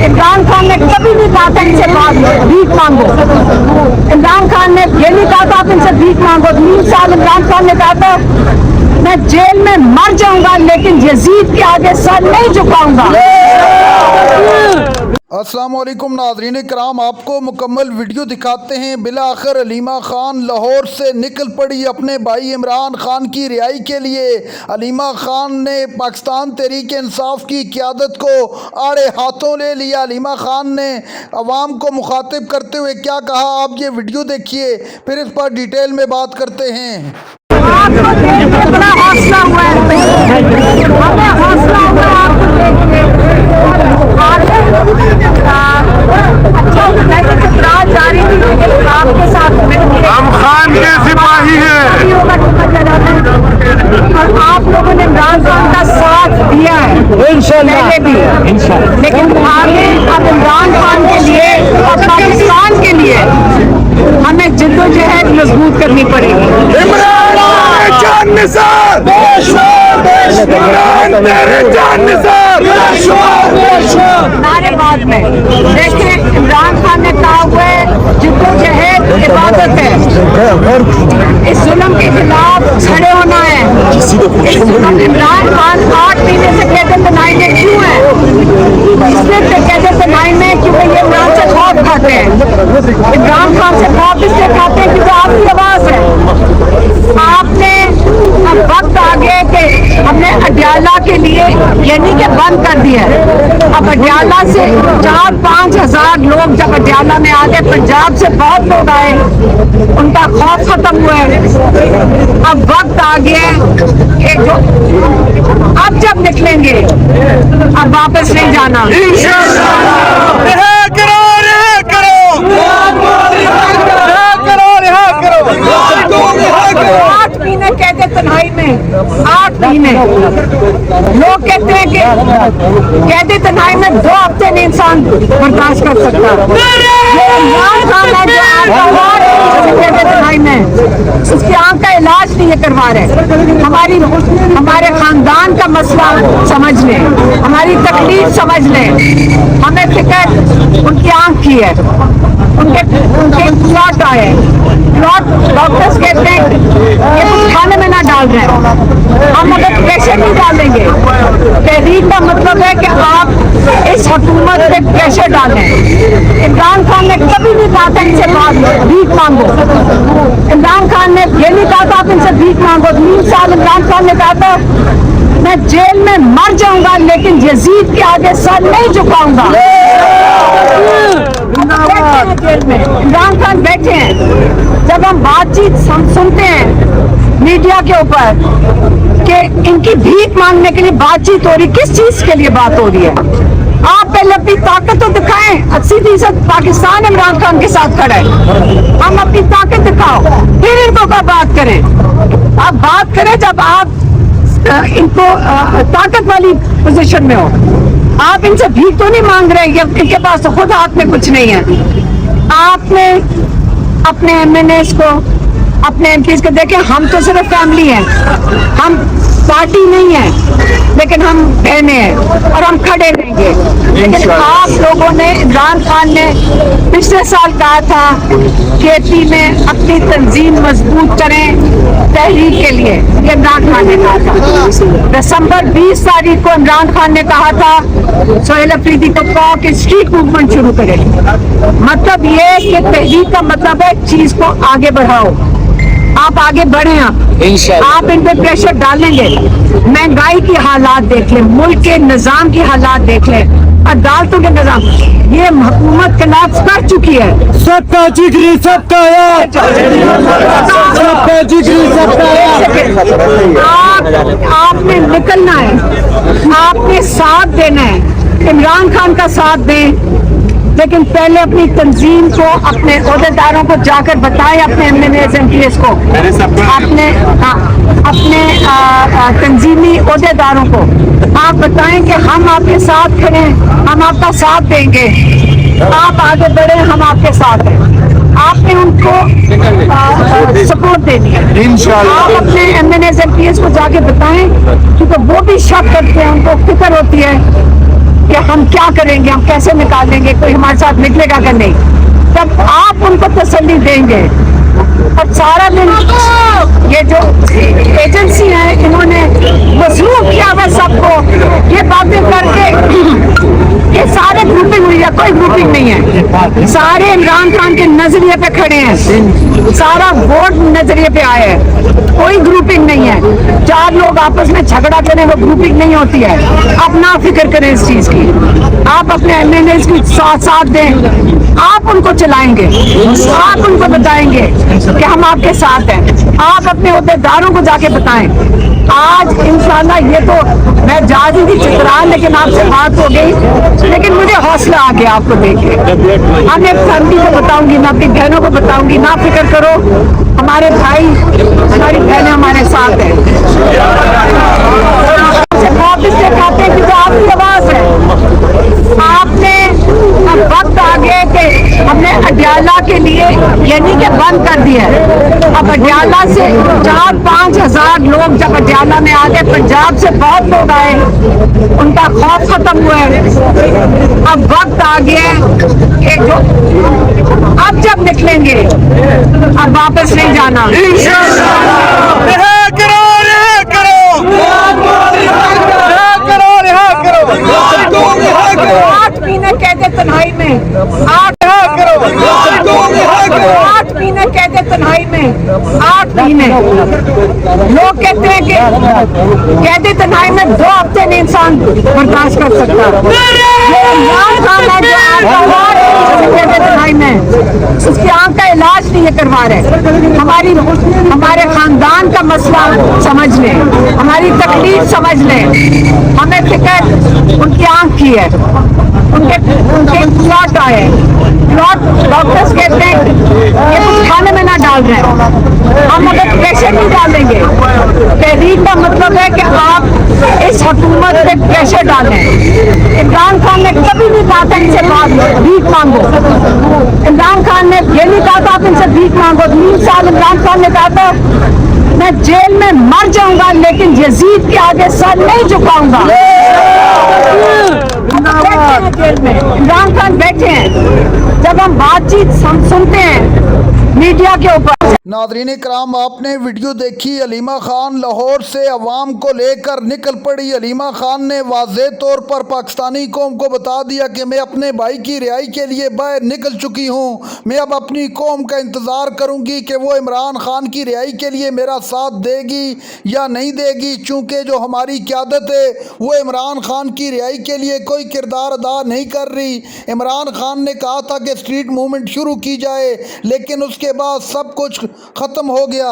इमरान खान ने कभी नहीं कहा था इनसे भीख मांगो। इमरान खान ने ये नहीं कहा था आप इनसे भीख मांगो। 3 साल इमरान खान ने कहा था मैं जेल में मर जाऊंगा लेकिन यजीद के आगे सर नहीं झुकाऊंगा। अस्सलाम वालेकुम नाज़रीन इकराम, आपको मुकम्मल वीडियो दिखाते हैं। बिलाखिर हलीमा खान लाहौर से निकल पड़ी अपने भाई इमरान खान की रिहाई के लिए। हलीमा खान ने पाकिस्तान तहरीक इंसाफ की क़यादत को आड़े हाथों ले लिया। हलीमा खान ने अवाम को मुखातिब करते हुए क्या कहा, आप ये वीडियो देखिए, फिर इस पर डिटेल में बात करते हैं। आपको देख के बड़ा हौसला हुआ है, हमें हौसला हुआ है आपको देख के। अच्छा जारी थी लेकिन आपके साथ हम खान के सिपाही हैं और आप लोगों ने इमरान खान का साथ दिया है इंशाल्लाह भी, लेकिन आगे अब इमरान खान के लिए और पाकिस्तान के लिए हमें जिद्दोजहद मजबूत करनी पड़ेगी। नारेबाज में देखिए इमरान खान ने कहा हुआ है जिद्दोजहद इबादत है, इस जुल्म के खिलाफ खड़े होना है। इमरान खान 8 महीने से कैदे तनाई में क्यों है? इसलिए कैदे तनाई में क्योंकि ये इमरान से खौफ खाते हैं। इमरान खान से खौफ इसलिए खाते हैं क्योंकि आपकी आवाज है। आपने अब वक्त आ गया कि हमने अडयाला के लिए यानी कि बंद कर दिया है। अब अडयाला से 4-5 हजार लोग जब अडयाला में आ गए, पंजाब से बहुत लोग आए, उनका खौफ खत्म हुआ है। अब वक्त आ गया कि जो अब जब निकलेंगे अब वापस नहीं जाना। 8 महीने कहते तन्हाई में, 8 महीने लोग कहते हैं कि कहते तन्हाई में 2 हफ्ते नहीं इंसान बर्दाश्त कर सकता। कहते तन्हाई में उसकी आंख का इलाज नहीं करवा रहे। हमारे खानदान का मसला समझ लें, हमारी तकलीफ समझ लें। हमें फिक्र उनकी आंख की है, उनके प्लॉट आए, प्लॉट डॉक्टर्स कहते हैं ये कुछ खाने में ना डाल रहे हैं। हम अगर प्रेशर नहीं डालेंगे, तहरीक का मतलब है कि आप इस हुकूमत पे प्रेशर डालें। इमरान खान ने कभी नहीं कहा था इनसे भीख मांगो। इमरान खान ने ये नहीं कहा था आप इनसे भीख मांगो। 3 साल इमरान खान ने कहा था मैं जेल में मर जाऊंगा लेकिन यजीद के आगे सर नहीं झुकाऊंगा। जेल में इमरान खान बैठे हैं। जब हम बातचीत सुनते हैं मीडिया के ऊपर कि इनकी भीख मांगने के लिए बातचीत हो रही, किस चीज के लिए बात हो रही है? आप पहले अपनी ताकत तो दिखाएं। 80% पाकिस्तान इमरान खान के साथ खड़ा है। हम अपनी ताकत दिखाओ, फिर इनको का बात करें। आप बात करें जब आप इनको ताकत वाली पोजीशन में हो। आप इनसे भीख तो नहीं मांग रहे, इनके पास तो खुद हाथ में कुछ नहीं है। आपने अपने एमएनएस को, अपने एमपीज को देखें, हम तो सिर्फ फैमिली हैं, हम पार्टी नहीं है, लेकिन हम बहने हैं और हम खड़े रहेंगे। लेकिन आप लोगों ने, इमरान खान ने पिछले साल कहा था खेती में अपनी तंजीम मजबूत करें तहरीक के लिए, ये इमरान खान ने कहा था। दिसंबर 20 तारीख को इमरान खान ने कहा था सोहेल अफरीदी को कहा कि स्ट्रीट मूवमेंट शुरू करें। मतलब ये कि तहरीक का मतलब है चीज को आगे बढ़ाओ। आप आगे बढ़े, आप इन पे प्रेशर डालेंगे। महंगाई की हालात देख लें, मुल्क के निजाम की हालात देख लें, अदालतों के निजाम, ये हुकूमत खिलाफ कर चुकी है। सबका जिगरी सबका याद, सबका जिगरी सबका याद। आपने निकलना है, आपने साथ देना है। इमरान खान का साथ दें, लेकिन पहले अपनी तंजीम को, अपने ओहदेदारों को जाकर बताएं, अपने एमएनएस एमपीएस को, अपने तंजीमी ओहदेदारों को आप बताएं कि हम आपके साथ खड़े हैं, हम आपका साथ देंगे। आप आगे बढ़े, हम आपके साथ हैं। आपने उनको सपोर्ट देनी है इंशाल्लाह। आप अपने एमएनएस एमपीएस को जाके बताएं, क्योंकि वो भी शक करते हैं, उनको फिक्र होती है कि हम क्या करेंगे, हम कैसे निकालेंगे, कोई हमारे साथ निकलेगा कि नहीं, तब आप उनको तसल्ली देंगे। और सारा दिन ये जो एजेंसी है इन्होंने मसरूफ किया हुआ सबको, ये बातें करके ये सारे ग्रुपिंग हुई है, कोई ग्रुपिंग नहीं है, सारे इमरान खान के नजरिए पे खड़े हैं, सारा वोट नजरिए पे आए हैं, कोई ग्रुपिंग नहीं है। चार लोग आपस में झगड़ा करें वो ग्रुपिंग नहीं होती है। आप ना फिक्र करें इस चीज की, आप अपने एमएनए की साथ दें, आप उनको चलाएंगे, आप उनको बताएंगे कि हम आपके साथ हैं, आप अपने अहदेदारों को जाके बताएं। आज इंशाल्लाह ये तो मैं जा रही थी चित्राल, लेकिन आपसे बात हो गई, लेकिन मुझे हौसला आ गया आपको देख के। हम एक फैमिली को बताऊंगी, मैं अपनी बहनों को बताऊंगी, ना फिक्र करो, हमारे भाई हमारी बहनें हमारे साथ हैं। आप इसलिए कहते हैं कि जो आपकी आवाज है, आपने अब वक्त आ गया कि हमने अडयाला के लिए यानी कि बंद कर दिया है। अब अडयाला से 4-5 हजार लोग जब अडयाला में आ गए, पंजाब से बहुत लोग आए, उनका खौफ खत्म हुआ है। अब वक्त आ गया है कि जो अब जब निकलेंगे अब वापस नहीं जाना। आठ महीने कैद तन्हाई में, 8 महीने कैद तन्हाई में, 8 महीने। लोग कहते हैं कि कैद तन्हाई में 2 हफ्ते नहीं इंसान बर्दाश्त कर सकता। इमरान खान है जो कैद तन्हाई में, उसकी आंख का इलाज नहीं है करवा रहे। हमारे खानदान का मसला समझ लें, हमारी तकलीफ समझ लें, हमें फिक्र उनकी आंख की है, उनके प्लॉट आए, प्लॉट डॉक्टर्स कहते हैं ये कुछ खाने में ना डाल रहे हैं। हम अगर प्रेशर नहीं डालेंगे, तहरीक का मतलब है कि आप इस हुकूमत पे प्रेशर डालें। इमरान खान ने कभी नहीं कहा था इनसे भीख मांगो, इमरान खान ने ये नहीं कहा था आप इनसे भीख मांगो। 3 साल इमरान खान ने कहा था मैं जेल में मर जाऊंगा लेकिन यजीद के आगे सर नहीं झुकाऊंगा। जेल में इमरान खान बैठे हैं, जब हम बातचीत सुनते हैं मीडिया के ऊपर। नाज़रीन इकराम, आपने वीडियो देखी। हलीमा खान लाहौर से अवाम को लेकर निकल पड़ी। हलीमा खान ने वाज़ेह तौर पर पाकिस्तानी कौम को बता दिया कि मैं अपने भाई की रिहाई के लिए बाहर निकल चुकी हूँ। मैं अब अपनी कौम का इंतज़ार करूँगी कि वो इमरान खान की रिहाई के लिए मेरा साथ देगी या नहीं देगी, चूँकि जो हमारी क़यादत है वो इमरान खान की रिहाई के लिए कोई किरदार अदा नहीं कर रही। इमरान खान ने कहा था कि स्ट्रीट मूवमेंट शुरू की जाए, लेकिन उसके बाद सब कुछ ख़त्म हो गया।